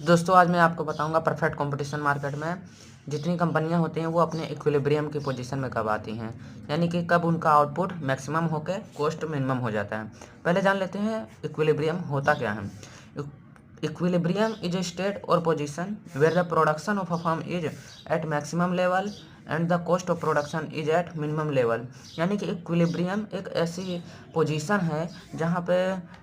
दोस्तों आज मैं आपको बताऊंगा परफेक्ट कंपटीशन मार्केट में जितनी कंपनियां होती हैं वो अपने इक्विलिब्रियम की पोजीशन में कब आती हैं, यानी कि कब उनका आउटपुट मैक्सिमम होकर कॉस्ट मिनिमम हो जाता है। पहले जान लेते हैं इक्विलिब्रियम होता क्या है। इक्विलिब्रियम इज ए स्टेट और position where the production of a firm is at maximum level and the cost of production is at minimum level. यानी कि इक्विलिब्रियम एक ऐसी पोजीशन है जहाँ पे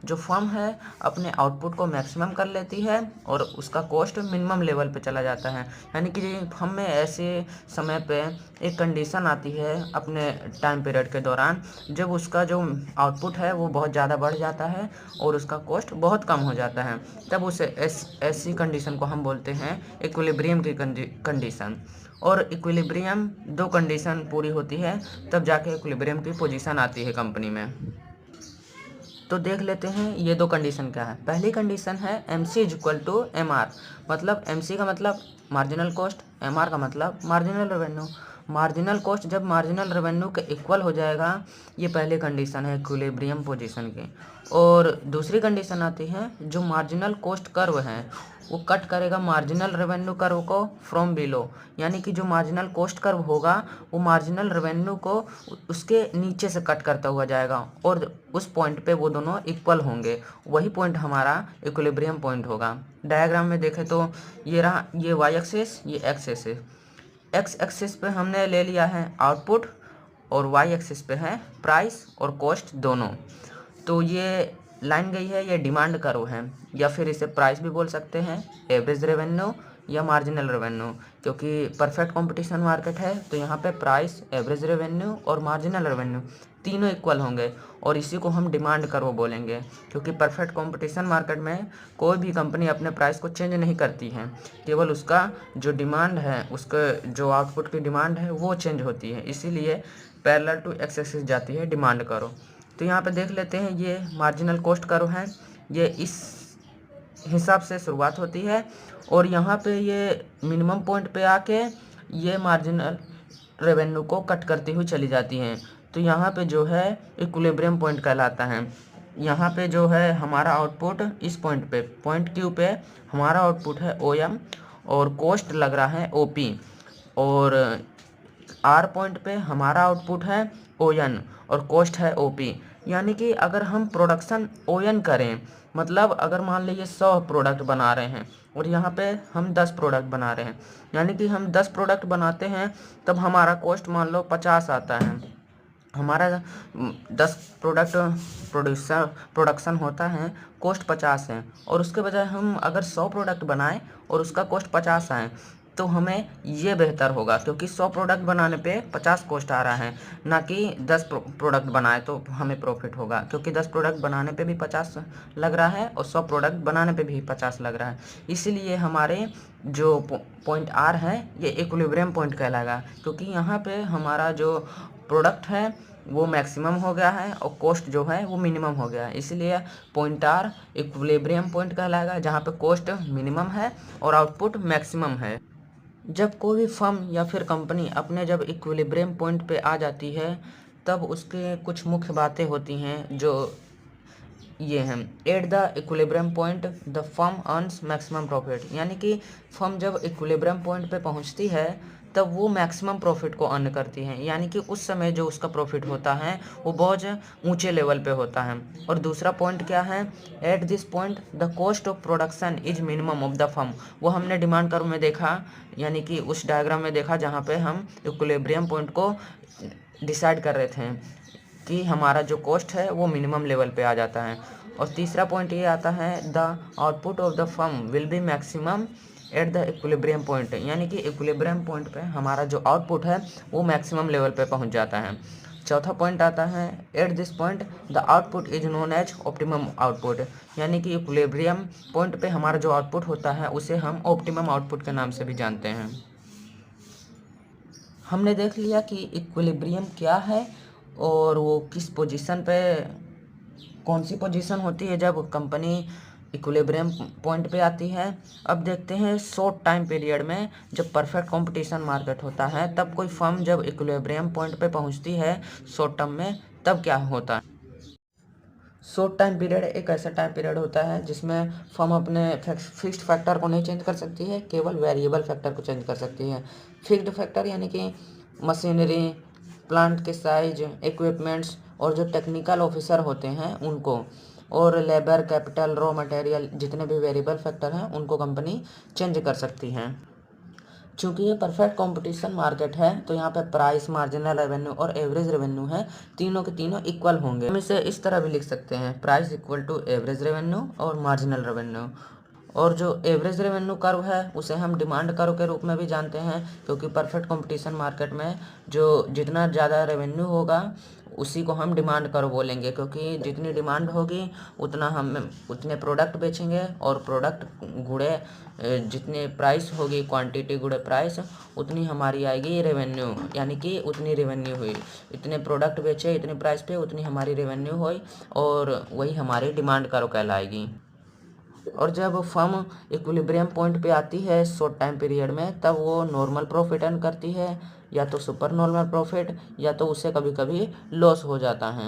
जो फर्म है अपने आउटपुट को मैक्सिमम कर लेती है और उसका कॉस्ट मिनिमम लेवल पे चला जाता है। यानी कि फर्म में ऐसे समय पे एक कंडीशन आती है अपने टाइम पीरियड के दौरान जब उसका जो आउटपुट है वो बहुत ज़्यादा बढ़ जाता है और उसका कॉस्ट बहुत कम हो जाता है। तब उसे ऐसी कंडीशन को हम बोलते हैं इक्विलिब्रियम की कंडीशन। और इक्विलिब्रियम दो कंडीशन पूरी होती है तब जाके इक्विलिब्रियम की पोजीशन आती है कंपनी में। तो देख लेते हैं ये दो कंडीशन क्या है। पहली कंडीशन है M C is equal to M R, मतलब एम सी का मतलब मार्जिनल कॉस्ट, एम आर का मतलब मार्जिनल रेवेन्यू। मार्जिनल कॉस्ट जब मार्जिनल रेवेन्यू के इक्वल हो जाएगा, ये पहली कंडीशन है इक्विलिब्रियम पोजीशन की। और दूसरी कंडीशन आती है जो मार्जिनल कॉस्ट कर्व है वो कट करेगा मार्जिनल रेवेन्यू कर्व को फ्रॉम बिलो, यानी कि जो मार्जिनल कॉस्ट कर्व होगा वो मार्जिनल रेवेन्यू को उसके नीचे से कट करता हुआ जाएगा और उस पॉइंट पे वो दोनों इक्वल होंगे। वही पॉइंट हमारा इक्विलिब्रियम पॉइंट होगा। डायग्राम में देखें तो ये रहा, ये वाई एक्सिस, ये एक्स एक्सिस। एक्स एक्सिस पे हमने ले लिया है आउटपुट और वाई एक्सिस पे है प्राइस और कॉस्ट दोनों। तो ये लाइन गई है, ये डिमांड कर्व है या फिर इसे प्राइस भी बोल सकते हैं, एवरेज रेवेन्यू या मार्जिनल रेवेन्यू। क्योंकि परफेक्ट कंपटीशन मार्केट है तो यहाँ पे प्राइस, एवरेज रेवेन्यू और मार्जिनल रेवेन्यू तीनों इक्वल होंगे और इसी को हम डिमांड कर्व बोलेंगे। क्योंकि परफेक्ट कंपटीशन मार्केट में कोई भी कंपनी अपने प्राइस को चेंज नहीं करती है, केवल उसका जो डिमांड है, उसके जो आउटपुट की डिमांड है वो चेंज होती है, इसीलिए पैरेलल टू एक्स एक्सिस जाती है डिमांड कर्व। तो यहाँ पे देख लेते हैं ये मार्जिनल कॉस्ट कर्व है, ये इस हिसाब से शुरुआत होती है और यहाँ पे ये मिनिमम पॉइंट पे आके ये मार्जिनल रेवेन्यू को कट करती हुई चली जाती हैं। तो यहाँ पे जो है इक्विलिब्रियम पॉइंट कहलाता है। यहाँ पे जो है हमारा आउटपुट इस पॉइंट पे, पॉइंट क्यू पे हमारा आउटपुट है ओ एम और कॉस्ट लग रहा है ओ पी, और आर पॉइंट पे हमारा आउटपुट है ओ एन और कॉस्ट है ओ पी। यानी कि अगर हम प्रोडक्शन ओ एन करें, मतलब अगर मान लीजिए 100 प्रोडक्ट बना रहे हैं और यहाँ पे हम 10 प्रोडक्ट बना रहे हैं, यानी कि हम 10 प्रोडक्ट बनाते हैं तब हमारा कॉस्ट मान लो 50 आता है। हमारा 10 प्रोडक्ट प्रोडक्शन होता है, कॉस्ट 50 है, और उसके बजाय हम अगर 100 प्रोडक्ट बनाएं और उसका कॉस्ट 50 आए तो हमें ये बेहतर होगा, क्योंकि 100 प्रोडक्ट बनाने पे 50 कॉस्ट आ रहा है, ना कि 10 प्रोडक्ट बनाए तो हमें प्रॉफिट होगा। क्योंकि 10 प्रोडक्ट बनाने पे भी 50 लग रहा है और 100 प्रोडक्ट बनाने पे भी 50 लग रहा है। इसीलिए हमारे जो पॉइंट आर है ये इक्विलिब्रियम पॉइंट कहलाएगा, क्योंकि यहाँ पे हमारा जो प्रोडक्ट है वो मैक्सिमम हो गया है और कॉस्ट जो है वो मिनिमम हो गया है। इसलिए पॉइंट आर इक्विलिब्रियम पॉइंट कहलाएगा, जहाँ पे कॉस्ट मिनिमम है और आउटपुट मैक्सिमम है। जब कोई भी फर्म या फिर कंपनी अपने जब इक्विलिब्रियम पॉइंट पे आ जाती है तब उसके कुछ मुख्य बातें होती हैं जो ये हैं। At the equilibrium point the firm earns maximum profit, यानी कि फर्म जब इक्विलिब्रियम पॉइंट पे पहुंचती है तब वो मैक्सिमम प्रॉफिट को अर्न करती है, यानी कि उस समय जो उसका प्रॉफिट होता है वो बहुत ऊंचे लेवल पे होता है। और दूसरा पॉइंट क्या है, at this point the cost of production is minimum of the firm. वो हमने डिमांड कर्व में देखा, यानी कि उस डायग्राम में देखा जहाँ पे हम इक्विलिब्रियम पॉइंट को डिसाइड कर रहे थे कि हमारा जो कॉस्ट है वो मिनिमम लेवल पे आ जाता है। और तीसरा पॉइंट ये आता है the output of the firm will be maximum at the equilibrium point, यानी कि इक्विलिब्रियम पॉइंट पे हमारा जो आउटपुट है वो मैक्सिमम लेवल पे पहुंच जाता है। चौथा पॉइंट आता है at this point the output is known as optimum output, यानी कि इक्विलिब्रियम पॉइंट पे हमारा जो आउटपुट होता है उसे हम ऑप्टिमम आउटपुट के नाम से भी जानते हैं। हमने देख लिया कि इक्विलिब्रियम क्या है और वो किस पोजीशन पे, कौन सी पोजीशन होती है जब कंपनी इक्विलिब्रियम पॉइंट पे आती है। अब देखते हैं शॉर्ट टाइम पीरियड में जब परफेक्ट कंपटीशन मार्केट होता है तब कोई फर्म जब इक्विलिब्रियम पॉइंट पे पहुंचती है शॉर्ट टर्म में तब क्या होता है। शॉर्ट टाइम पीरियड एक ऐसा टाइम पीरियड होता है जिसमें फर्म अपने फिक्स्ड फैक्टर को नहीं चेंज कर सकती है, केवल वेरिएबल फैक्टर को चेंज कर सकती है। फिक्स्ड फैक्टर यानी कि मशीनरी, प्लांट के साइज, इक्विपमेंट्स और जो टेक्निकल ऑफिसर होते हैं उनको, और लेबर, कैपिटल, रॉ मटेरियल, जितने भी वेरिएबल फैक्टर हैं उनको कंपनी चेंज कर सकती हैं। चूंकि ये परफेक्ट कंपटीशन मार्केट है तो यहाँ पे प्राइस, मार्जिनल रेवेन्यू और एवरेज रेवेन्यू है, तीनों के तीनों इक्वल होंगे। हम इसे इस तरह भी लिख सकते हैं, price equal to average revenue और मार्जिनल रेवेन्यू। और जो एवरेज रेवेन्यू कर्व है उसे हम डिमांड कर्व के रूप में भी जानते हैं, क्योंकि परफेक्ट कंपटीशन मार्केट में जो जितना ज़्यादा रेवेन्यू होगा उसी को हम डिमांड कर्व बोलेंगे, क्योंकि जितनी डिमांड होगी उतना हम उतने प्रोडक्ट बेचेंगे, और प्रोडक्ट गुणे जितनी प्राइस होगी, क्वांटिटी गुणे प्राइस, उतनी हमारी आएगी रेवेन्यू, यानी कि उतनी रेवेन्यू हुई। इतने प्रोडक्ट बेचे इतनी प्राइस पे उतनी हमारी रेवेन्यू हुई, और वही हमारी डिमांड कर्व कहलाएगी। और जब फर्म इक्विलिब्रियम पॉइंट पे आती है शॉर्ट टाइम पीरियड में, तब वो नॉर्मल प्रॉफिट अर्न करती है, या तो सुपर नॉर्मल प्रॉफिट, या तो उसे कभी कभी लॉस हो जाता है।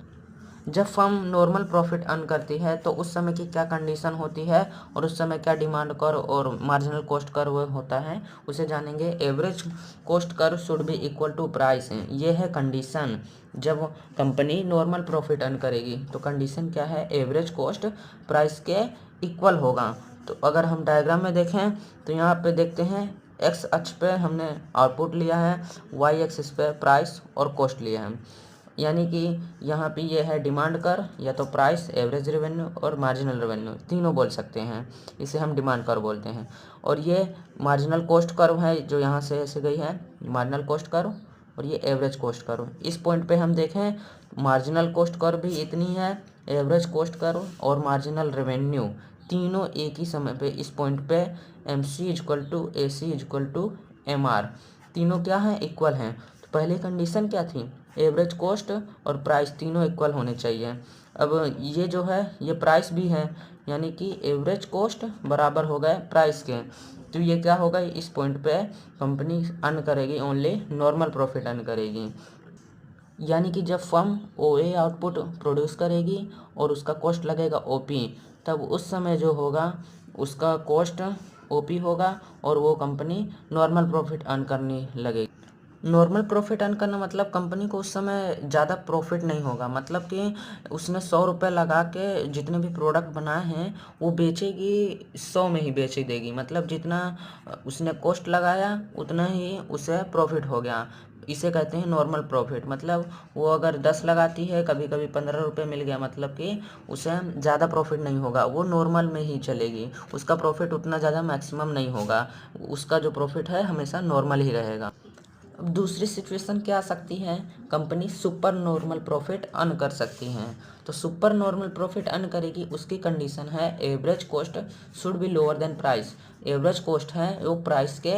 जब फर्म नॉर्मल प्रॉफिट अर्न करती है तो उस समय की क्या कंडीशन होती है और उस समय क्या डिमांड कर्व और मार्जिनल कॉस्ट कर्व होता है, उसे जानेंगे। Average cost curve should be equal to price, ये है कंडीशन। जब कंपनी नॉर्मल प्रॉफिट अर्न करेगी तो कंडीशन क्या है, एवरेज कॉस्ट प्राइस के इक्वल होगा। तो अगर हम डायग्राम में देखें तो यहाँ पे देखते हैं, एक्स अक्ष पे हमने आउटपुट लिया है, वाई एक्सिस पे प्राइस और कॉस्ट लिया है, यानी कि यहाँ पे ये है डिमांड कर्व, या तो प्राइस, एवरेज रेवेन्यू और मार्जिनल रेवेन्यू तीनों बोल सकते हैं, इसे हम डिमांड कर्व बोलते हैं। और ये मार्जिनल कॉस्ट कर्व है जो यहाँ से ऐसे गई है, मार्जिनल कॉस्ट कर्व, और ये एवरेज कॉस्ट कर्व। इस पॉइंट पे हम देखें, मार्जिनल कॉस्ट कर्व भी इतनी है, एवरेज कॉस्ट कर्व और मार्जिनल रेवेन्यू तीनों एक ही समय पे इस पॉइंट पे M C is equal to A C is equal to M R, तीनों क्या हैं, इक्वल हैं। तो पहले कंडीशन क्या थी, एवरेज कॉस्ट और प्राइस तीनों इक्वल होने चाहिए। अब ये जो है ये प्राइस भी है, यानी कि एवरेज कॉस्ट बराबर हो गए प्राइस के, तो ये क्या होगा, इस पॉइंट पे कंपनी अर्न करेगी ओनली नॉर्मल प्रॉफिट अर्न करेगी। यानी कि जब फर्म ओए आउटपुट प्रोड्यूस करेगी और उसका कॉस्ट लगेगा ओपी, तब उस समय जो होगा उसका कॉस्ट ओपी होगा और वो कंपनी नॉर्मल प्रॉफिट अर्न करने लगेगी। नॉर्मल प्रॉफिट अर्न करना मतलब कंपनी को उस समय ज़्यादा प्रॉफिट नहीं होगा, मतलब कि उसने 100 रुपये लगा के जितने भी प्रोडक्ट बनाए हैं वो बेचेगी 100 में ही बेच देगी, मतलब जितना उसने कॉस्ट लगाया उतना ही उसे प्रॉफिट हो गया। इसे कहते हैं नॉर्मल प्रॉफिट। मतलब वो अगर 10 लगाती है, कभी कभी 15 रुपये मिल गया, मतलब कि उसे ज़्यादा प्रॉफिट नहीं होगा, वो नॉर्मल में ही चलेगी, उसका प्रॉफिट उतना ज़्यादा मैक्सिमम नहीं होगा, उसका जो प्रॉफिट है हमेशा नॉर्मल ही रहेगा। अब दूसरी सिचुएशन क्या आ सकती है, company super normal profit earn कर सकती हैं। तो सुपर नॉर्मल प्रॉफिट अर्न करेगी, उसकी कंडीशन है average cost should be lower than price. Average cost है वो प्राइस के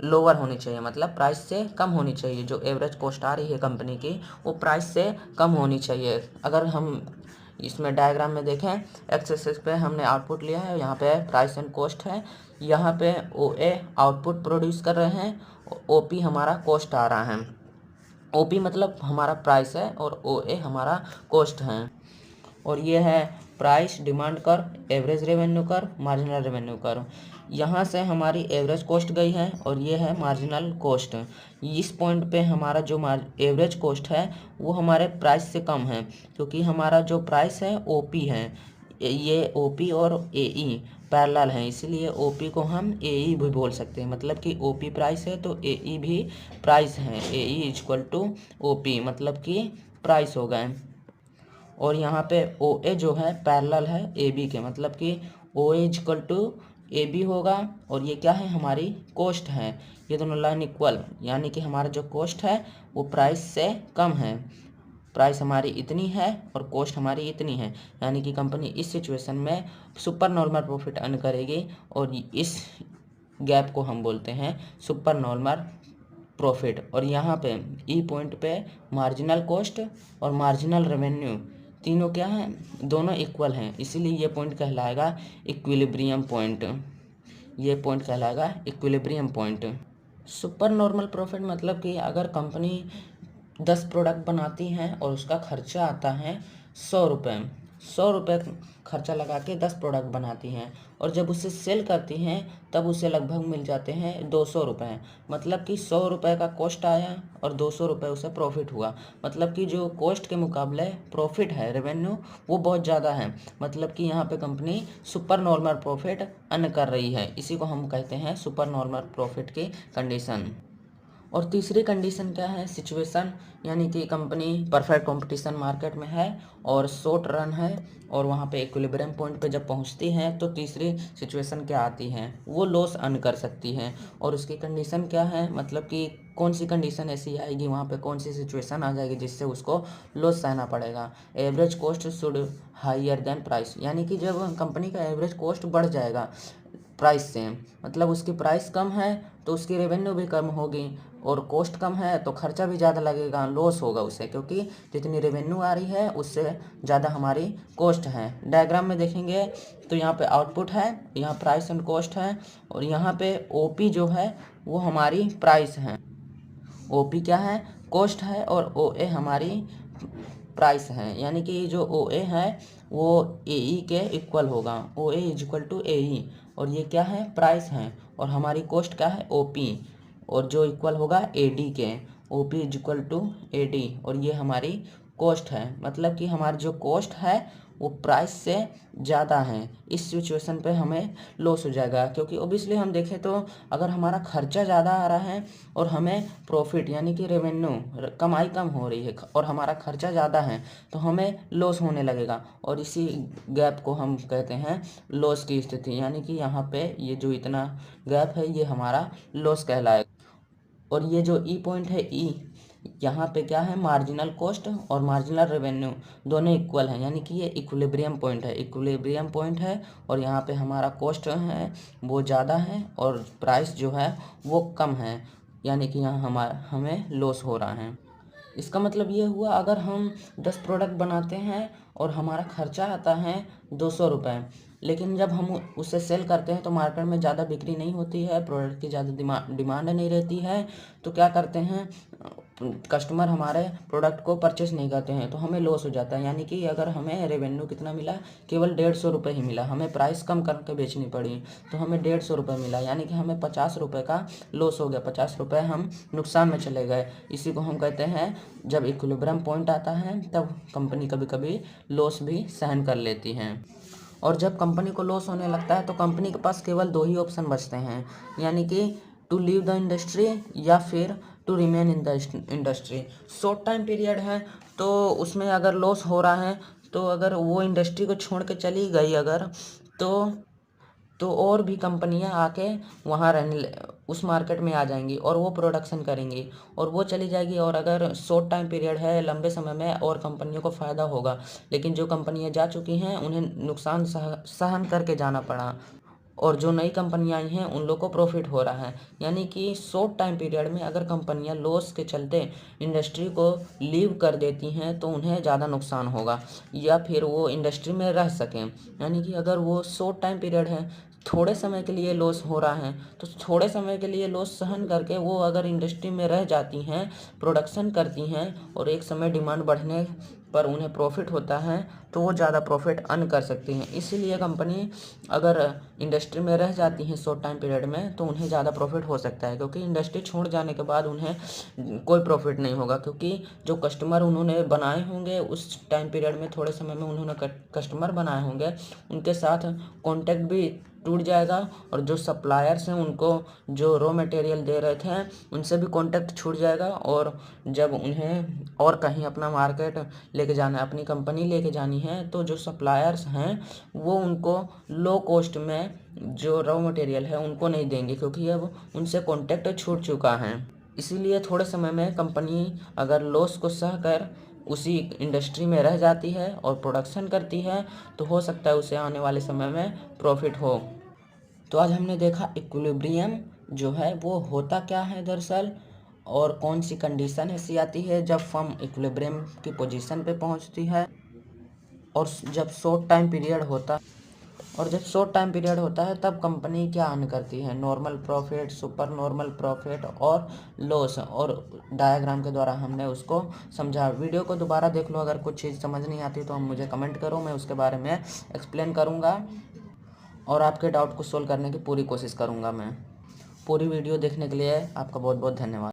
लोअर होनी चाहिए, मतलब प्राइस से कम होनी चाहिए। जो एवरेज कॉस्ट आ रही है कंपनी की वो प्राइस से कम होनी चाहिए। अगर हम इसमें डायग्राम में देखें, एक्स एक्सिस पे हमने आउटपुट लिया है, यहाँ पे प्राइस एंड कॉस्ट है, यहाँ पे ओ ए आउटपुट प्रोड्यूस कर रहे हैं, ओपी हमारा कॉस्ट आ रहा है। ओपी मतलब हमारा प्राइस है और ओ ए हमारा कॉस्ट है। और ये है price, demand curve, average revenue curve, marginal revenue curve. यहाँ से हमारी एवरेज कॉस्ट गई है और ये है मार्जिनल कॉस्ट। इस पॉइंट पे हमारा जो एवरेज कॉस्ट है वो हमारे प्राइस से कम है, क्योंकि हमारा जो प्राइस है ओपी है, ये ओपी और एई पैरेलल हैं, इसीलिए ओपी को हम एई भी बोल सकते हैं। मतलब कि ओपी प्राइस है तो एई भी प्राइस है, एई इक्वल टू ओपी, मतलब कि प्राइस हो गए। और यहाँ पे ओ ए जो है पैरेलल है ए बी के, मतलब कि ओ ए इक्वल टू ए बी होगा, और ये क्या है, हमारी कॉस्ट है। ये दोनों लाइन इक्वल, यानी कि हमारा जो कॉस्ट है वो प्राइस से कम है। प्राइस हमारी इतनी है और कॉस्ट हमारी इतनी है, यानी कि कंपनी इस सिचुएशन में सुपर नॉर्मल प्रॉफिट अर्न करेगी, और इस गैप को हम बोलते हैं सुपर नॉर्मल प्रॉफिट। और यहाँ पे ई पॉइंट पे मार्जिनल कॉस्ट और मार्जिनल रेवेन्यू तीनों क्या हैं, दोनों इक्वल हैं, इसीलिए ये पॉइंट कहलाएगा इक्विलिब्रियम पॉइंट। ये पॉइंट कहलाएगा equilibrium point. Super normal profit मतलब कि अगर कंपनी 10 प्रोडक्ट बनाती हैं और उसका खर्चा आता है 100 रुपये, 100 रुपये खर्चा लगा के 10 प्रोडक्ट बनाती हैं और जब उसे सेल करती हैं तब उसे लगभग मिल जाते हैं 200 रुपये। मतलब कि 100 रुपये का कॉस्ट आया और 200 रुपये उसे प्रॉफिट हुआ। मतलब कि जो कॉस्ट के मुकाबले प्रॉफिट है, रेवेन्यू, वो बहुत ज़्यादा है। मतलब कि यहाँ पे company super normal profit earn कर रही है। इसी को हम कहते हैं सुपर नॉर्मल प्रॉफिट की कंडीशन। और तीसरी कंडीशन क्या है, सिचुएशन, यानी कि कंपनी परफेक्ट कंपटीशन मार्केट में है और शॉर्ट रन है और वहाँ पे इक्विलिब्रियम पॉइंट पे जब पहुँचती है तो तीसरी सिचुएशन क्या आती है, वो लॉस अर्न कर सकती है। और उसकी कंडीशन क्या है, मतलब कि कौन सी कंडीशन ऐसी आएगी वहाँ पे, कौन सी सिचुएशन आ जाएगी जिससे उसको लॉस सहना पड़ेगा। Average cost should higher than price, यानी कि जब कंपनी का एवरेज कॉस्ट बढ़ जाएगा प्राइस से, मतलब उसकी प्राइस कम है तो उसकी रेवेन्यू भी कम होगी और कॉस्ट कम है तो खर्चा भी ज़्यादा लगेगा, लॉस होगा उसे, क्योंकि जितनी रेवेन्यू आ रही है उससे ज़्यादा हमारी कॉस्ट है। डायग्राम में देखेंगे तो यहाँ पे आउटपुट है, यहाँ प्राइस एंड कॉस्ट है और यहाँ पे ओपी जो है वो हमारी प्राइस है, ओपी क्या है, कॉस्ट है, और ओए हमारी प्राइस है। यानी कि जो ओए है वो एई के इक्वल होगा, ओए इज इक्वल टू एई, और ये क्या है, प्राइस है, और हमारी कॉस्ट क्या है, ओपी, और जो इक्वल होगा एडी के, OP is equal to AD, और ये हमारी कॉस्ट है। मतलब कि हमारी जो कॉस्ट है वो प्राइस से ज़्यादा है। इस सिचुएशन पे हमें लॉस हो जाएगा, क्योंकि ओबियसली हम देखें तो अगर हमारा खर्चा ज़्यादा आ रहा है और हमें प्रॉफिट यानी कि रेवेन्यू, कमाई कम हो रही है और हमारा खर्चा ज़्यादा है तो हमें लॉस होने लगेगा, और इसी गैप को हम कहते हैं लॉस की स्थिति। यानी कि यहाँ पे ये जो इतना गैप है ये हमारा लॉस कहलाएगा। और ये जो ई पॉइंट है, ई, यहाँ पे क्या है, मार्जिनल कॉस्ट और मार्जिनल रेवेन्यू दोनों इक्वल हैं, यानी कि ये इक्विलिब्रियम पॉइंट है, इक्विलिब्रियम पॉइंट है, और यहाँ पे हमारा कॉस्ट है वो ज़्यादा है और प्राइस जो है वो कम है, यानी कि यहाँ हमें लॉस हो रहा है। इसका मतलब ये हुआ, अगर हम 10 प्रोडक्ट बनाते हैं और हमारा खर्चा आता है 200 रुपये, लेकिन जब हम उसे सेल करते हैं तो मार्केट में ज़्यादा बिक्री नहीं होती है, प्रोडक्ट की ज़्यादा डिमांड नहीं रहती है, तो क्या करते हैं, कस्टमर हमारे प्रोडक्ट को परचेस नहीं करते हैं तो हमें लॉस हो जाता है। यानी कि अगर हमें रेवेन्यू कितना मिला, केवल 150 रुपये ही मिला, हमें प्राइस कम करके बेचनी पड़ी तो हमें 150 रुपये मिला, यानी कि हमें 50 रुपये का लॉस हो गया, 50 रुपये हम नुकसान में चले गए। इसी को हम कहते हैं, जब इक्विलिब्रियम पॉइंट आता है तब कंपनी कभी कभी लॉस भी सहन कर लेती हैं। और जब कंपनी को लॉस होने लगता है तो कंपनी के पास केवल 2 ही ऑप्शन बचते हैं, यानी कि टू लीव द इंडस्ट्री या फिर to remain in the industry. Short time period है तो उसमें अगर लॉस हो रहा है तो अगर वो इंडस्ट्री को छोड़ के चली गई अगर, तो और भी कंपनियां आके वहाँ उस मार्केट में आ जाएंगी और वो प्रोडक्शन करेंगी और वो चली जाएगी। और अगर शॉर्ट टाइम पीरियड है, लंबे समय में और कंपनियों को फ़ायदा होगा, लेकिन जो कंपनियां जा चुकी हैं उन्हें नुकसान सहन करके जाना पड़ा, और जो नई कंपनियां आई हैं उन लोग को प्रॉफिट हो रहा है। यानी कि शॉर्ट टाइम पीरियड में अगर कंपनियां लॉस के चलते इंडस्ट्री को लीव कर देती हैं तो उन्हें ज़्यादा नुकसान होगा, या फिर वो इंडस्ट्री में रह सकें। यानी कि अगर वो शॉर्ट टाइम पीरियड है, थोड़े समय के लिए लॉस हो रहा है, तो थोड़े समय के लिए लॉस सहन करके वो अगर इंडस्ट्री में रह जाती हैं, प्रोडक्शन करती हैं, और एक समय डिमांड बढ़ने पर उन्हें प्रॉफिट होता है तो वो ज़्यादा प्रॉफिट अर्न कर सकती हैं। इसीलिए कंपनी अगर इंडस्ट्री में रह जाती हैं शॉर्ट टाइम पीरियड में तो उन्हें ज़्यादा प्रॉफिट हो सकता है, क्योंकि इंडस्ट्री छोड़ जाने के बाद उन्हें कोई प्रॉफिट नहीं होगा, क्योंकि जो कस्टमर उन्होंने बनाए होंगे उस टाइम पीरियड में, थोड़े समय में उन्होंने कस्टमर बनाए होंगे, उनके साथ कॉन्टैक्ट भी टूट जाएगा, और जो सप्लायर्स हैं उनको जो रॉ मटेरियल दे रहे थे उनसे भी कॉन्टैक्ट छूट जाएगा, और जब उन्हें और कहीं अपना मार्केट लेके जाना है, अपनी कंपनी लेके जानी है, तो जो सप्लायर्स हैं वो उनको लो कॉस्ट में जो रॉ मटेरियल है उनको नहीं देंगे, क्योंकि अब उनसे कॉन्टैक्ट छूट चुका है। इसीलिए थोड़े समय में कंपनी अगर लॉस को सह कर उसी इंडस्ट्री में रह जाती है और प्रोडक्शन करती है तो हो सकता है उसे आने वाले समय में प्रॉफिट हो। तो आज हमने देखा इक्विलिब्रियम जो है वो होता क्या है दरअसल, और कौन सी कंडीशन ऐसी आती है जब फर्म इक्विलिब्रियम की पोजीशन पे पहुंचती है, और जब शॉर्ट टाइम पीरियड होता और जब शॉर्ट टाइम पीरियड होता है तब कंपनी क्या अर्न करती है, normal profit, super normal profit और लॉस, और डायग्राम के द्वारा हमने उसको समझा। वीडियो को दोबारा देख लो, अगर कुछ चीज़ समझ नहीं आती तो हम मुझे कमेंट करो, मैं उसके बारे में एक्सप्लेन करूँगा और आपके डाउट को सोल्व करने की पूरी कोशिश करूँगा मैं। पूरी वीडियो देखने के लिए आपका बहुत बहुत धन्यवाद।